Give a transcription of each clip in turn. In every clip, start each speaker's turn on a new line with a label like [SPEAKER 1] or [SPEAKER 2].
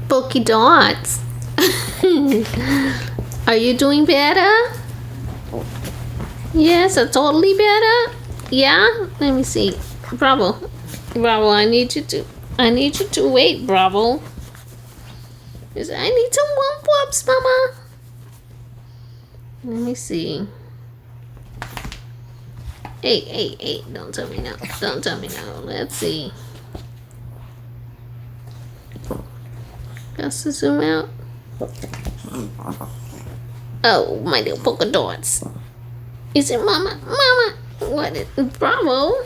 [SPEAKER 1] Polka dots. Are you doing better? Yes, totally better. Yeah. Let me see. Bravo, Bravo. I need you to wait, Bravo. Yes, I need some wump wumps, Mama. Let me see. Hey, don't tell me no. Don't tell me no. Let's see. Got to zoom out. Oh, my little polka dots. Is it Mama? Mama! What is Bravo?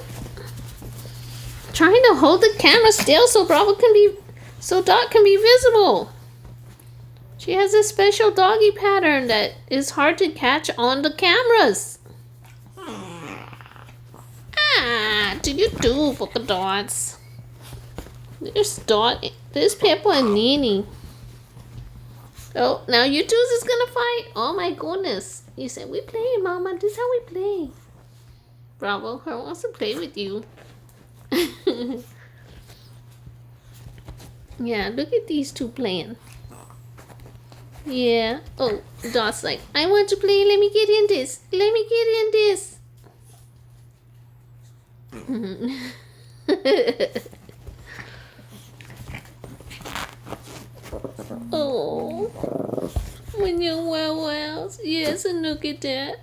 [SPEAKER 1] Trying to hold the camera still so Dot can be visible. She has a special doggy pattern that is hard to catch on the cameras. Do you do, polka dots? There's Peppa and Nini. Oh, now you two is gonna fight? Oh my goodness. You said we play, Mama. This is how we play. Bravo, her wants to play with you. Yeah, look at these two playing. Yeah. Oh, Dot's like, I want to play. Let me get in this. Let me get in this. Oh, when you wow wows. Yes, and look at that.